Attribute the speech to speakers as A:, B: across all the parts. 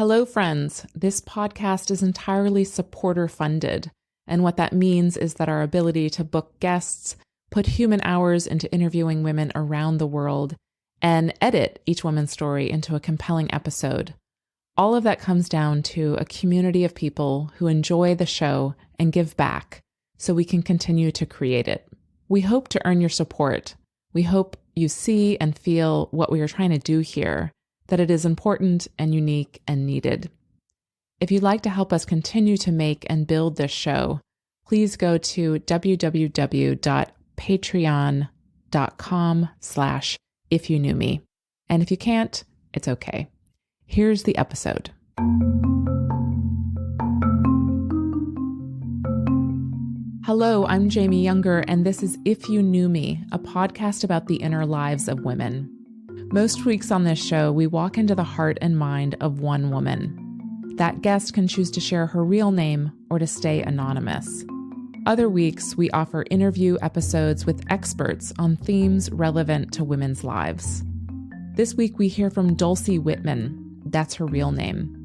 A: Hello, friends. This podcast is entirely supporter funded. And what that means is that our ability to book guests, put human hours into interviewing women around the world, and edit each woman's story into a compelling episode. All of that comes down to a community of people who enjoy the show and give back so we can continue to create it. We hope to earn your support. We hope you see and feel what we are trying to do here, that it is important and unique and needed. If you'd like to help us continue to make and build this show, please go to www.patreon.com/ifyouknewme. And if you can't, it's okay. Here's the episode. Hello, I'm Jamie Yuenger, and this is If You Knew Me, a podcast about the inner lives of women. Most weeks on this show, we walk into the heart and mind of one woman. That guest can choose to share her real name or to stay anonymous. Other weeks, we offer interview episodes with experts on themes relevant to women's lives. This week, we hear from Dulcie Whitman. That's her real name.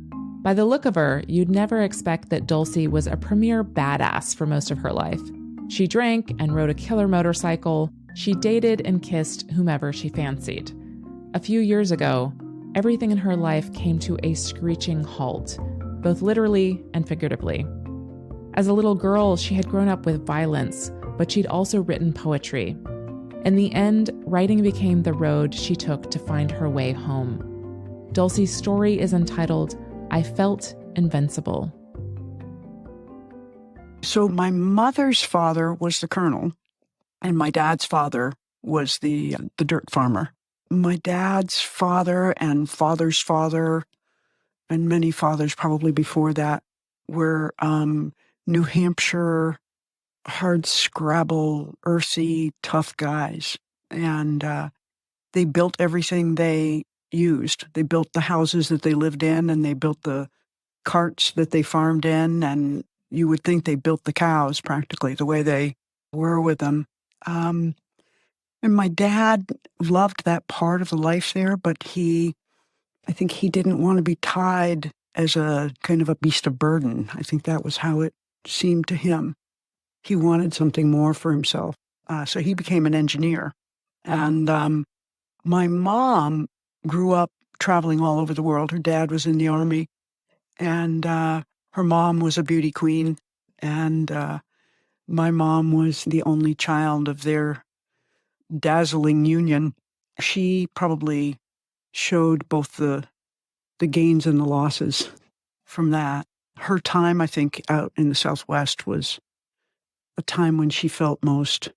A: By the look of her, you'd never expect that Dulcie was a premier badass for most of her life. She drank and rode a killer motorcycle. She dated and kissed whomever she fancied. A few years ago, everything in her life came to a screeching halt, both literally and figuratively. As a little girl, she had grown up with violence, but she'd also written poetry. In the end, writing became the road she took to find her way home. Dulcie's story is entitled, I Felt Invincible.
B: So my mother's father was the colonel, and my dad's father was the dirt farmer. My dad's father and father's father, and many fathers probably before that, were New Hampshire, hard scrabble, earthy, tough guys. And they built everything they used. They built the houses that they lived in, and they built the carts that they farmed in, and you would think they built the cows practically the way they were with them. And my dad loved that part of the life there, but I think he didn't want to be tied as a kind of a beast of burden. I think that was how it seemed to him. He wanted something more for himself. So he became an engineer. And my mom grew up traveling all over the world. Her dad was in the Army, and her mom was a beauty queen. And my mom was the only child of their dazzling union. She probably showed both the gains and the losses from that. Her time, I think, out in the Southwest was a time when she felt most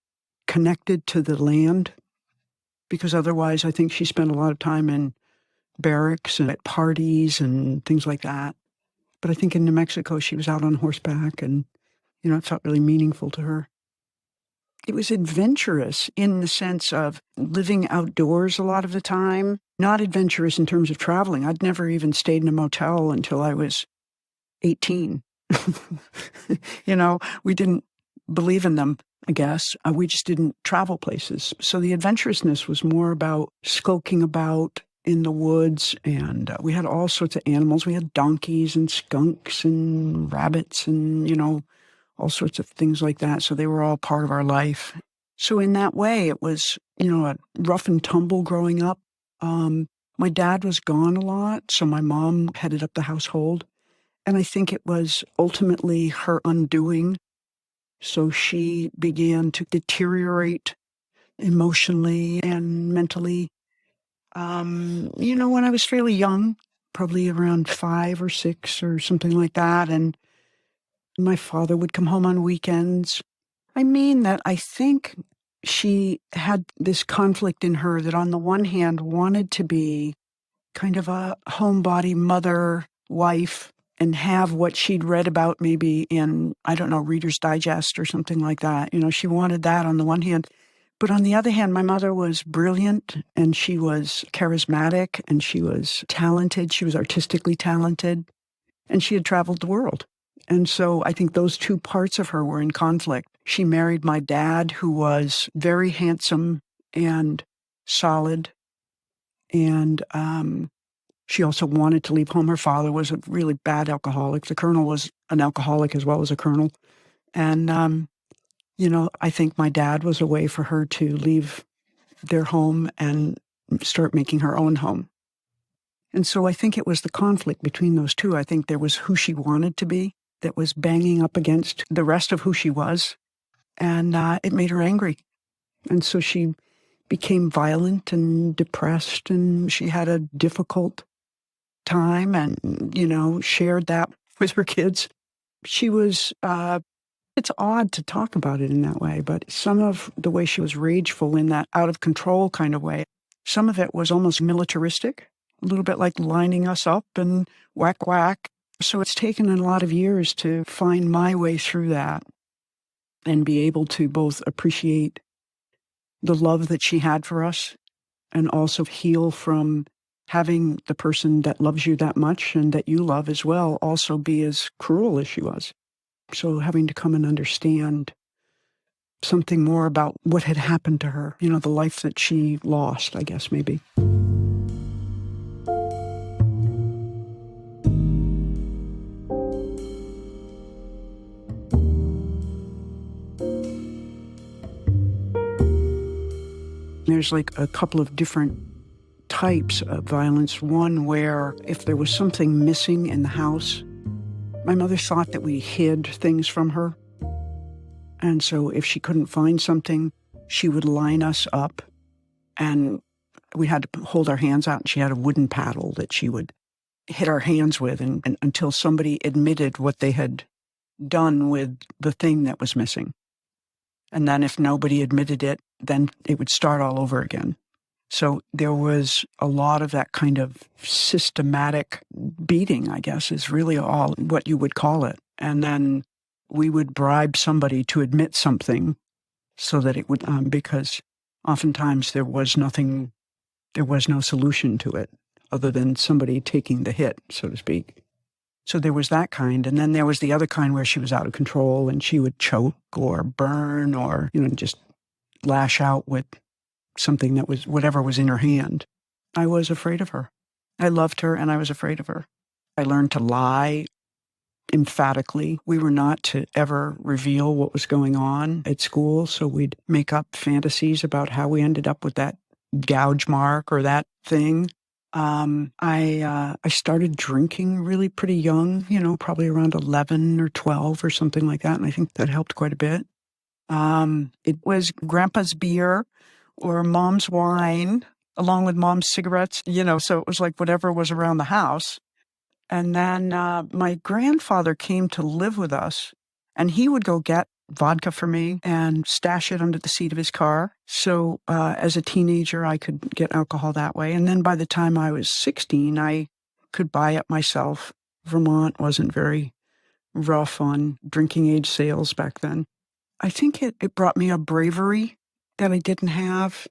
B: connected to the land, because otherwise I think she spent a lot of time in barracks and at parties and things like that. But I think in New Mexico she was out on horseback, and, it felt really meaningful to her. It was adventurous in the sense of living outdoors a lot of the time, not adventurous in terms of traveling. I'd never even stayed in a motel until I was 18. We didn't believe in them, I guess. We just didn't travel places. So the adventurousness was more about skulking about in the woods, and we had all sorts of animals. We had donkeys and skunks and rabbits and, all sorts of things like that. So they were all part of our life. So in that way, it was, a rough and tumble growing up. My dad was gone a lot, so my mom headed up the household. And I think it was ultimately her undoing. So she began to deteriorate emotionally and mentally. When I was fairly young, probably around 5 or 6 or something like that. And my father would come home on weekends. I mean that I think she had this conflict in her that on the one hand wanted to be kind of a homebody mother, wife, and have what she'd read about maybe in, Reader's Digest or something like that. She wanted that on the one hand. But on the other hand, my mother was brilliant, and she was charismatic, and she was talented. She was artistically talented, and she had traveled the world. And so I think those two parts of her were in conflict. She married my dad, who was very handsome and solid and She also wanted to leave home. Her father was a really bad alcoholic. The colonel was an alcoholic as well as a colonel. And, I think my dad was a way for her to leave their home and start making her own home. And so I think it was the conflict between those two. I think there was who she wanted to be that was banging up against the rest of who she was. And it made her angry. And so she became violent and depressed, and she had a difficult time and, shared that with her kids. She was, it's odd to talk about it in that way, but some of the way she was rageful in that out of control kind of way, some of it was almost militaristic, a little bit like lining us up and whack, whack. So it's taken a lot of years to find my way through that and be able to both appreciate the love that she had for us and also heal from having the person that loves you that much and that you love as well also be as cruel as she was. So having to come and understand something more about what had happened to her, the life that she lost, I guess, maybe. There's like a couple of different types of violence. One where if there was something missing in the house, my mother thought that we hid things from her. And so if she couldn't find something, she would line us up and we had to hold our hands out. And she had a wooden paddle that she would hit our hands with and until somebody admitted what they had done with the thing that was missing. And then if nobody admitted it, then it would start all over again. So there was a lot of that kind of systematic beating, I guess, is really all what you would call it. And then we would bribe somebody to admit something so that it would, because oftentimes there was no solution to it other than somebody taking the hit, so to speak. So there was that kind. And then there was the other kind where she was out of control and she would choke or burn or, just lash out with something that was whatever was in her hand. I was afraid of her. I loved her and I was afraid of her. I learned to lie emphatically. We were not to ever reveal what was going on at school. So we'd make up fantasies about how we ended up with that gouge mark or that thing. I started drinking really pretty young, probably around 11 or 12 or something like that. And I think that helped quite a bit. It was grandpa's beer or mom's wine along with mom's cigarettes, so it was like whatever was around the house. And then my grandfather came to live with us and he would go get vodka for me and stash it under the seat of his car. So as a teenager, I could get alcohol that way. And then by the time I was 16, I could buy it myself. Vermont wasn't very rough on drinking age sales back then. I think it brought me a bravery that I didn't have.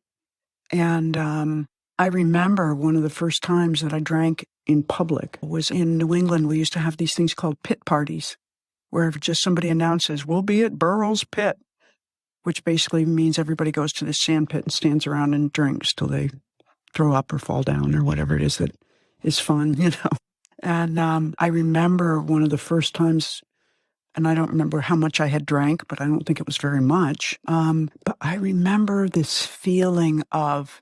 B: And I remember one of the first times that I drank in public was in New England. We used to have these things called pit parties, where just somebody announces, we'll be at Burrell's Pit, which basically means everybody goes to this sand pit and stands around and drinks till they throw up or fall down or whatever it is that is fun, And I remember one of the first times, and I don't remember how much I had drank, but I don't think it was very much. But I remember this feeling of,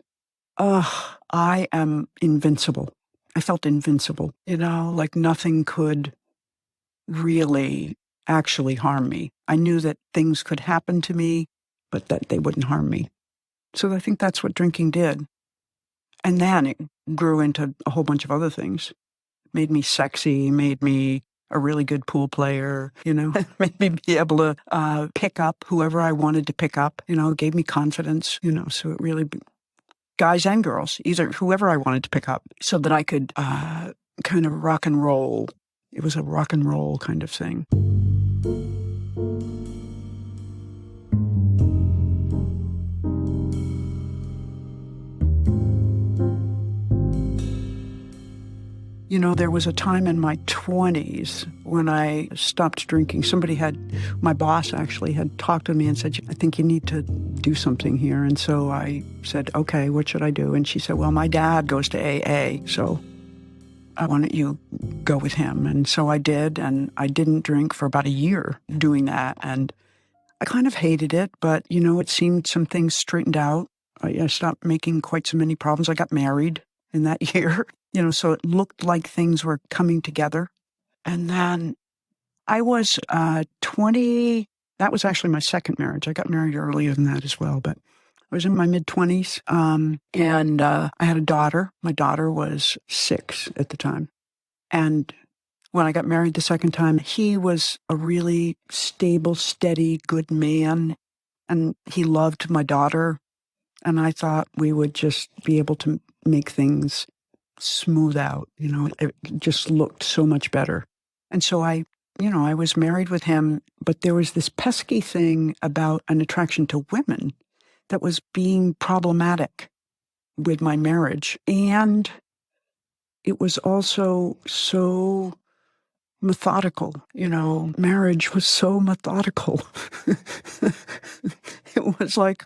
B: I am invincible. I felt invincible, like nothing could really actually harm me. I knew that things could happen to me, but that they wouldn't harm me. So I think that's what drinking did. And then it grew into a whole bunch of other things. Made me sexy, made me a really good pool player, made me be able to pick up whoever I wanted to pick up, gave me confidence, so it really, guys and girls, either whoever I wanted to pick up so that I could kind of rock and roll. It was a rock and roll kind of thing. There was a time in my 20s when I stopped drinking. My boss actually had talked to me and said, I think you need to do something here. And so I said, okay, what should I do? And she said, well, my dad goes to AA. So why don't you go with him? And so I did, and I didn't drink for about a year doing that. And I kind of hated it, but, it seemed some things straightened out. I stopped making quite so many problems. I got married in that year, so it looked like things were coming together. And then I was 20. That was actually my second marriage. I got married earlier than that as well, but I was in my mid-20s, and I had a daughter. My daughter was 6 at the time. And when I got married the second time, he was a really stable, steady, good man, and he loved my daughter. And I thought we would just be able to make things smooth out. It just looked so much better. And so I was married with him, but there was this pesky thing about an attraction to women that was being problematic with my marriage. And it was also so methodical. Marriage was so methodical. It was like,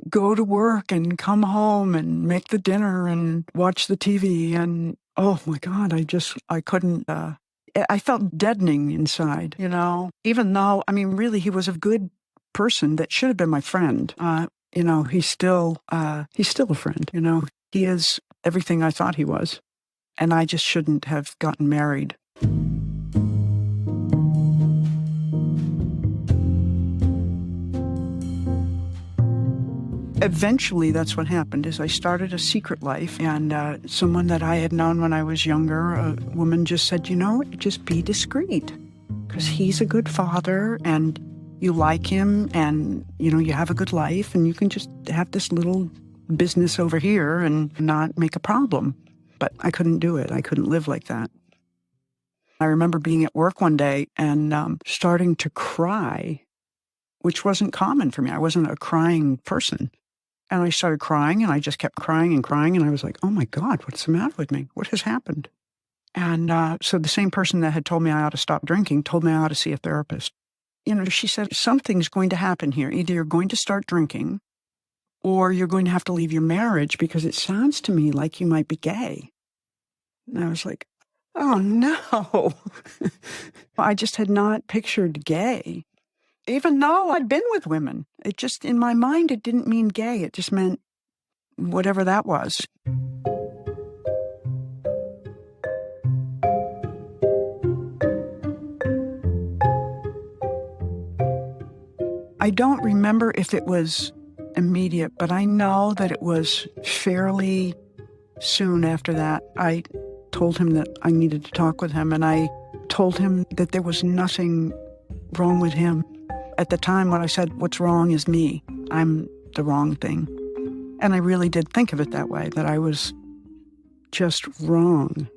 B: go to work and come home and make the dinner and watch the TV. And oh my God, I couldn't, I felt deadening inside, even though, really, he was a good person that should have been my friend. He's still a friend, he is everything I thought he was. And I just shouldn't have gotten married. Eventually, that's what happened, is I started a secret life, and someone that I had known when I was younger, a woman just said, just be discreet, because he's a good father, and you like him, and, you have a good life, and you can just have this little business over here and not make a problem. But I couldn't do it. I couldn't live like that. I remember being at work one day and starting to cry, which wasn't common for me. I wasn't a crying person. And I started crying, and I just kept crying, and I was like, oh my God, what's the matter with me? What has happened? And so the same person that had told me I ought to stop drinking told me I ought to see a therapist. She said, something's going to happen here. Either you're going to start drinking, or you're going to have to leave your marriage, because it sounds to me like you might be gay. And I was like, oh no. I just had not pictured gay. Even though I'd been with women, it just, in my mind, it didn't mean gay. It just meant whatever that was. I don't remember if it was immediate, but I know that it was fairly soon after that. I told him that I needed to talk with him, and I told him that there was nothing wrong with him. At the time, when I said, what's wrong is me. I'm the wrong thing. And I really did think of it that way, that I was just wrong.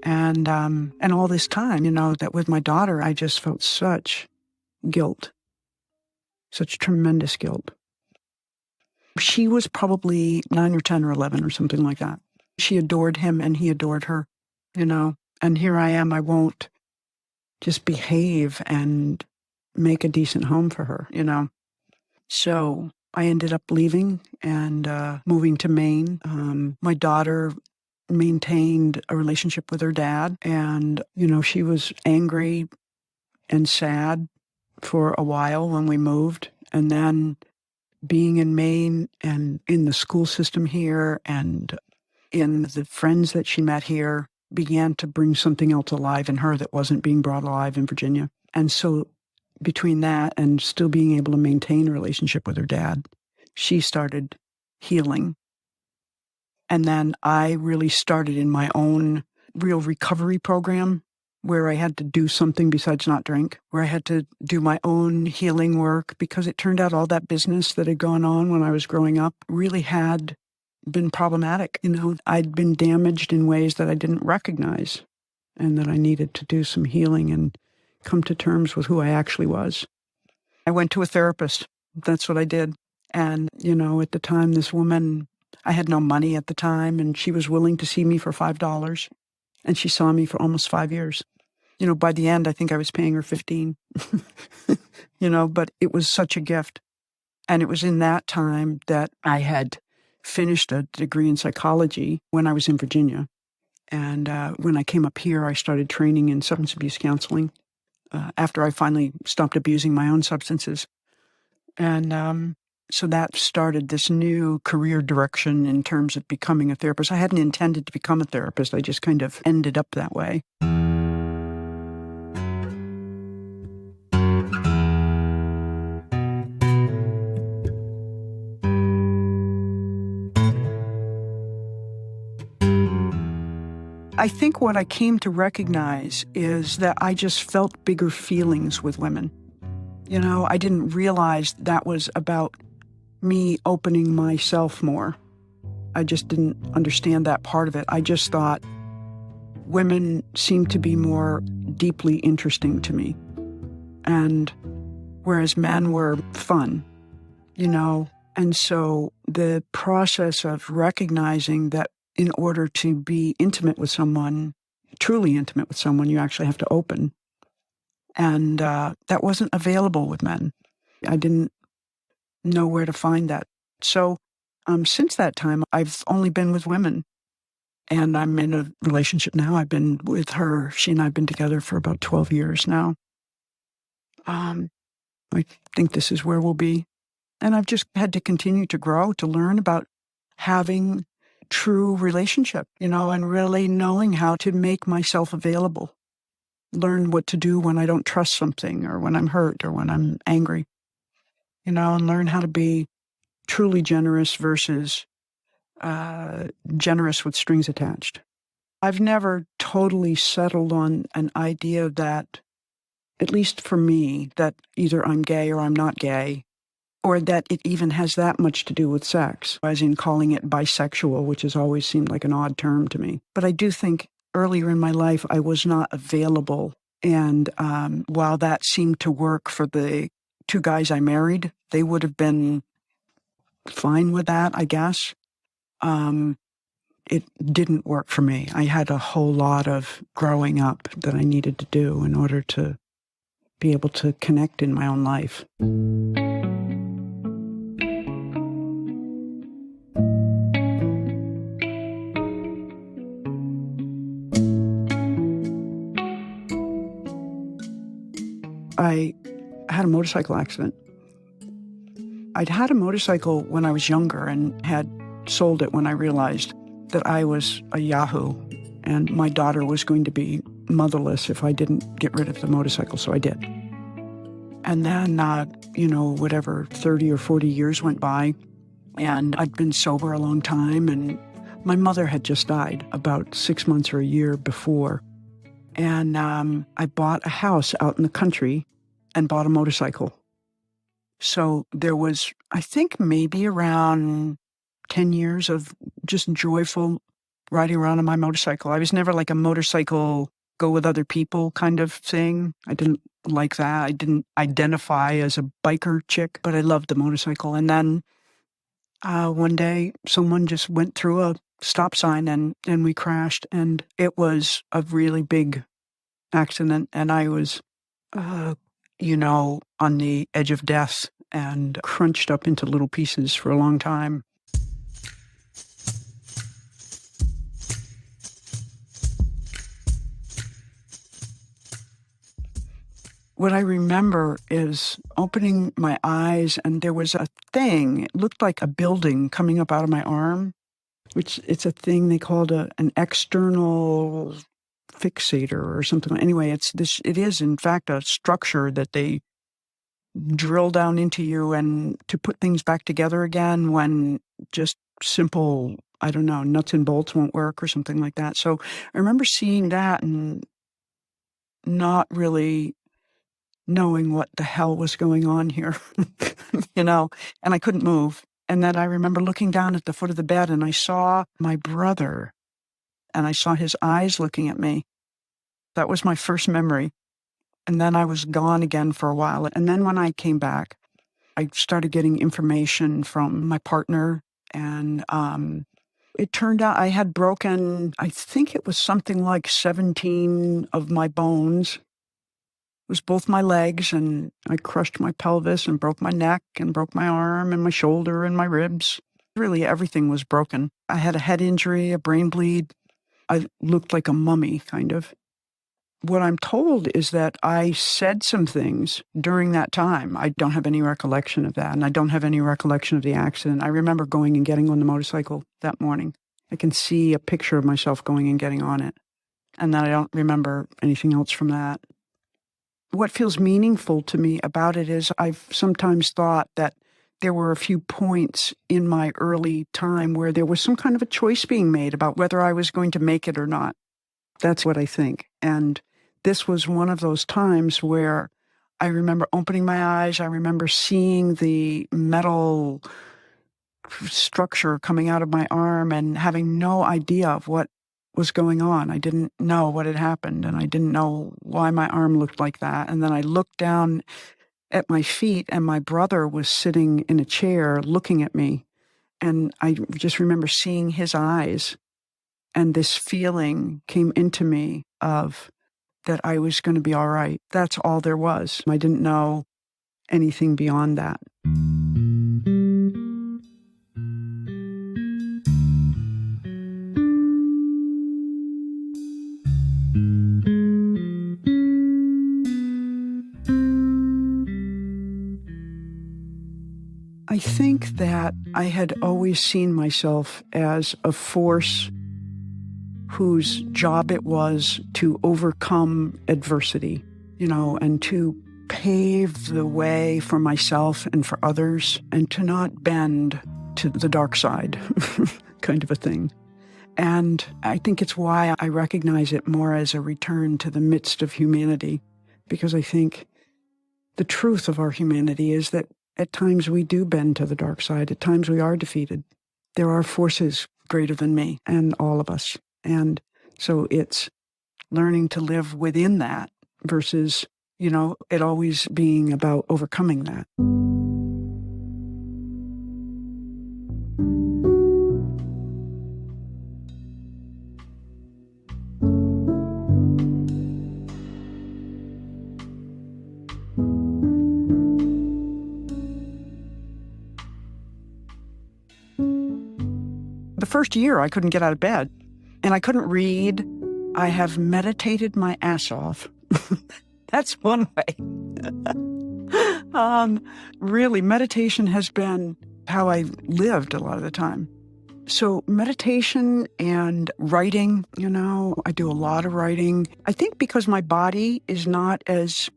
B: And all this time, that with my daughter, I just felt such guilt, such tremendous guilt. She was probably 9 or 10 or 11 or something like that. She adored him, and he adored her, and here I am. I won't just behave and make a decent home for her, So I ended up leaving and moving to Maine. My daughter maintained a relationship with her dad, and, she was angry and sad for a while when we moved. And then being in Maine and in the school system here and in the friends that she met here began to bring something else alive in her that wasn't being brought alive in Virginia. And so between that and still being able to maintain a relationship with her dad, she started healing. And then I really started in my own real recovery program, where I had to do something besides not drink, where I had to do my own healing work, because it turned out all that business that had gone on when I was growing up really had been problematic. I'd been damaged in ways that I didn't recognize, and that I needed to do some healing and come to terms with who I actually was. I went to a therapist. That's what I did. And, at the time, this woman, I had no money at the time, and she was willing to see me for $5. And she saw me for almost 5 years. By the end, I think I was paying her 15, but it was such a gift. And it was in that time that I had finished a degree in psychology when I was in Virginia. And when I came up here, I started training in substance abuse counseling after I finally stopped abusing my own substances. And so that started this new career direction in terms of becoming a therapist. I hadn't intended to become a therapist. I just kind of ended up that way. I think what I came to recognize is that I just felt bigger feelings with women. You know, I didn't realize that was about me opening myself more. I just didn't understand that part of it. I just thought women seemed to be more deeply interesting to me. And whereas men were fun, you know. And so the process of recognizing that in order to be intimate with someone, truly intimate with someone, you actually have to open. And that wasn't available with men. I didn't know where to find that. So since that time, I've only been with women. And I'm in a relationship now. I've been with her. She and I have been together for about 12 years now. I think this is where we'll be. And I've just had to continue to grow, to learn about having true relationship, you know, and really knowing how to make myself available. Learn what to do when I don't trust something or when I'm hurt or when I'm angry, you know, and learn how to be truly generous versus generous with strings attached. I've never totally settled on an idea that, at least for me, that either I'm gay or I'm not gay, or that it even has that much to do with sex, as in calling it bisexual, which has always seemed like an odd term to me. But I do think earlier in my life, I was not available. And while that seemed to work for the two guys I married, they would have been fine with that, I guess. It didn't work for me. I had a whole lot of growing up that I needed to do in order to be able to connect in my own life. I had a motorcycle accident. I'd had a motorcycle when I was younger and had sold it when I realized that I was a yahoo and my daughter was going to be motherless if I didn't get rid of the motorcycle, so I did. And then, 30 or 40 years went by, and I'd been sober a long time, and my mother had just died about 6 months or a year before. And I bought a house out in the country and bought a motorcycle. So there was, I think, maybe around 10 years of just joyful riding around on my motorcycle. I was never like a motorcycle go with other people kind of thing. I didn't like that. I didn't identify as a biker chick, but I loved the motorcycle. And then one day someone just went through a stop sign and we crashed, and it was a really big accident. And I was, on the edge of death and crunched up into little pieces for a long time. What I remember is opening my eyes, and there was a thing. It looked like a building coming up out of my arm, which it's a thing they called an external fixator or something. Anyway, it is in fact a structure that they drill down into you and to put things back together again when just simple, I don't know, nuts and bolts won't work or something like that. So I remember seeing that and not really knowing what the hell was going on here, and I couldn't move. And then I remember looking down at the foot of the bed and I saw my brother and I saw his eyes looking at me. That was my first memory. And then I was gone again for a while. And then when I came back, I started getting information from my partner. And it turned out I had broken, I think it was something like 17 of my bones. It was both my legs, and I crushed my pelvis and broke my neck and broke my arm and my shoulder and my ribs. Really, everything was broken. I had a head injury, a brain bleed. I looked like a mummy, kind of. What I'm told is that I said some things during that time. I don't have any recollection of that, and I don't have any recollection of the accident. I remember going and getting on the motorcycle that morning. I can see a picture of myself going and getting on it, and then I don't remember anything else from that. What feels meaningful to me about it is I've sometimes thought that there were a few points in my early time where there was some kind of a choice being made about whether I was going to make it or not. That's what I think. And this was one of those times where I remember opening my eyes. I remember seeing the metal structure coming out of my arm and having no idea of what was going on. I didn't know what had happened, and I didn't know why my arm looked like that. And then I looked down at my feet, and my brother was sitting in a chair looking at me. And I just remember seeing his eyes, and this feeling came into me of that I was going to be all right. That's all there was. I didn't know anything beyond that. I think that I had always seen myself as a force whose job it was to overcome adversity, and to pave the way for myself and for others, and to not bend to the dark side, kind of a thing. And I think it's why I recognize it more as a return to the midst of humanity, because I think the truth of our humanity is that at times we do bend to the dark side. At times we are defeated. There are forces greater than me and all of us. And so it's learning to live within that versus, it always being about overcoming that. The first year I couldn't get out of bed. And I couldn't read. I have meditated my ass off. That's one way. Really, meditation has been how I lived a lot of the time. So meditation and writing, I do a lot of writing. I think because my body is not as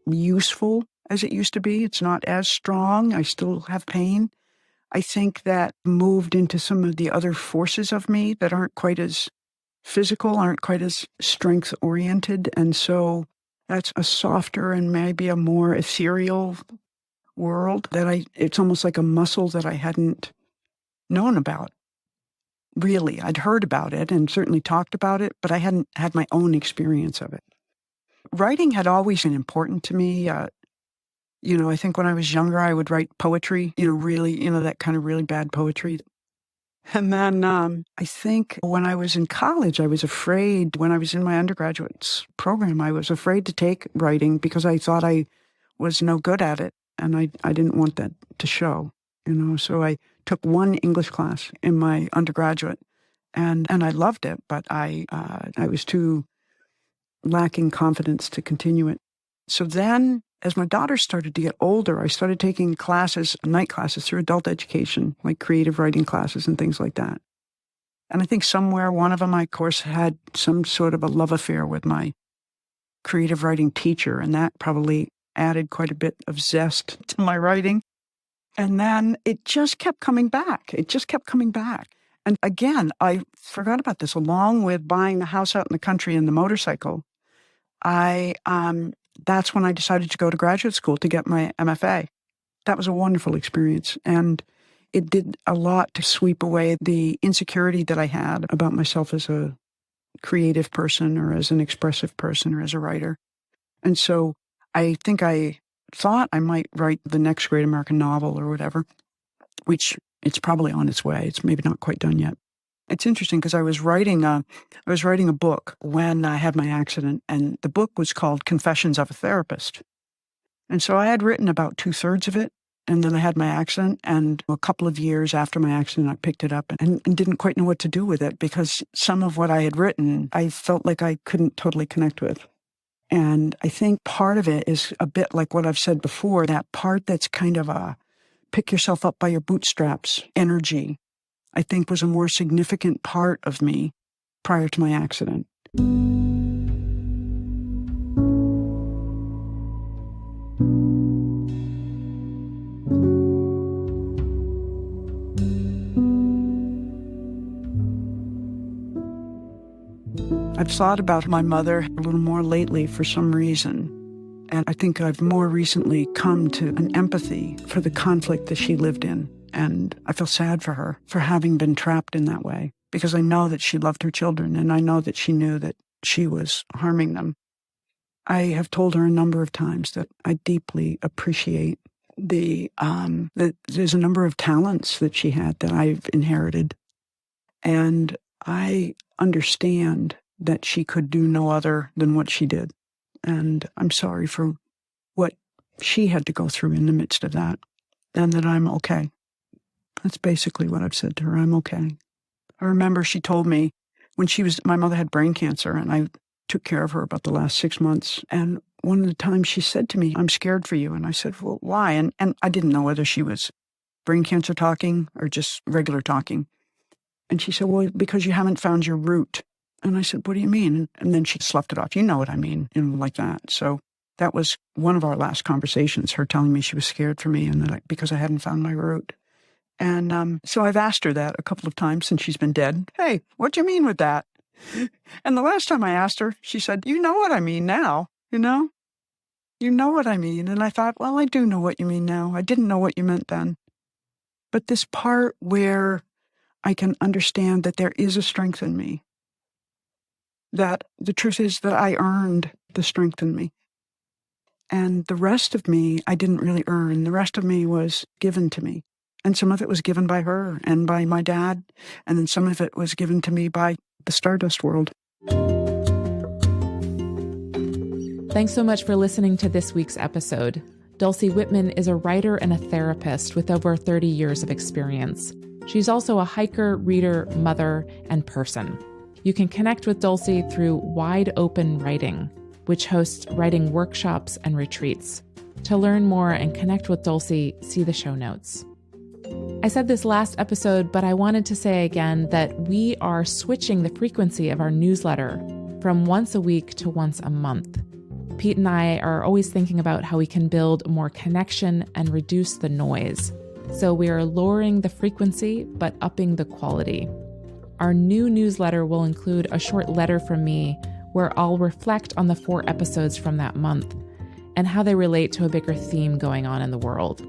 B: useful as it used to be. It's not as strong. I still have pain. I think that moved into some of the other forces of me that aren't quite as physical, aren't quite as strength-oriented. And so that's a softer and maybe a more ethereal world it's almost like a muscle that I hadn't known about. Really, I'd heard about it and certainly talked about it, but I hadn't had my own experience of it. Writing had always been important to me. I think when I was younger, I would write poetry, really, that kind of really bad poetry. And then I think when I was in college, I was afraid, when I was in my undergraduate program, I was afraid to take writing because I thought I was no good at it. And I didn't want that to show, So I took one English class in my undergraduate and I loved it, but I was too lacking confidence to continue it. So then, as my daughter started to get older, I started taking classes, night classes through adult education, like creative writing classes and things like that. And I think somewhere one of them, I, of course, had some sort of a love affair with my creative writing teacher, and that probably added quite a bit of zest to my writing. And then it just kept coming back. And again, I forgot about this. Along with buying the house out in the country and the motorcycle, that's when I decided to go to graduate school to get my MFA. That was a wonderful experience. And it did a lot to sweep away the insecurity that I had about myself as a creative person or as an expressive person or as a writer. And so I think I thought I might write the next great American novel or whatever, which it's probably on its way. It's maybe not quite done yet. It's interesting because I was writing a book when I had my accident, and the book was called Confessions of a Therapist. And so I had written about 2/3 of it, And then I had my accident, and a couple of years after my accident, I picked it up and didn't quite know what to do with it because some of what I had written, I felt like I couldn't totally connect with. And I think part of it is a bit like what I've said before, that part that's kind of a pick yourself up by your bootstraps energy, I think was a more significant part of me prior to my accident. I've thought about my mother a little more lately for some reason, and I think I've more recently come to an empathy for the conflict that she lived in, and I feel sad for her for having been trapped in that way, because I know that she loved her children, and I know that she knew that she was harming them. I have told her a number of times that I deeply appreciate that there's a number of talents that she had that I've inherited, and I understand that she could do no other than what she did. And I'm sorry for what she had to go through in the midst of that, and that I'm okay. That's basically what I've said to her. I'm okay. I remember she told me when my mother had brain cancer, and I took care of her about the last 6 months. And one of the times she said to me, "I'm scared for you." And I said, "Well, why?" And I didn't know whether she was brain cancer talking or just regular talking. And she said, "Well, because you haven't found your root." And I said, "What do you mean?" And then she sloughed it off. "You know what I mean," like that. So that was one of our last conversations, her telling me she was scared for me and that because I hadn't found my root. And so I've asked her that a couple of times since she's been dead. "Hey, what do you mean with that?" And the last time I asked her, she said, "You know what I mean now, you know? You know what I mean." And I thought, well, I do know what you mean now. I didn't know what you meant then. But this part where I can understand that there is a strength in me, that the truth is that I earned the strength in me. And the rest of me, I didn't really earn. The rest of me was given to me. And some of it was given by her and by my dad. And then some of it was given to me by the Stardust world.
A: Thanks so much for listening to this week's episode. Dulcie Whitman is a writer and a therapist with over 30 years of experience. She's also a hiker, reader, mother, and person. You can connect with Dulcie through Wide Open Writing, which hosts writing workshops and retreats. To learn more and connect with Dulcie, see the show notes. I said this last episode, but I wanted to say again that we are switching the frequency of our newsletter from once a week to once a month. Piet and I are always thinking about how we can build more connection and reduce the noise. So we are lowering the frequency, but upping the quality. Our new newsletter will include a short letter from me where I'll reflect on the 4 episodes from that month and how they relate to a bigger theme going on in the world.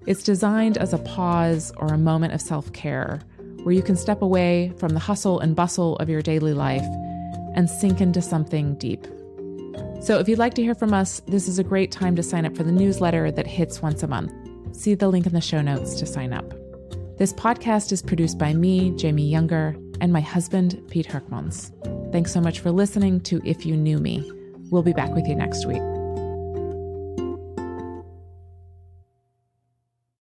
A: It's designed as a pause or a moment of self-care where you can step away from the hustle and bustle of your daily life and sink into something deep. So if you'd like to hear from us, this is a great time to sign up for the newsletter that hits once a month. See the link in the show notes to sign up. This podcast is produced by me, Jamie Yuenger, and my husband, Piet Hurkmans. Thanks so much for listening to If You Knew Me. We'll be back with you next week.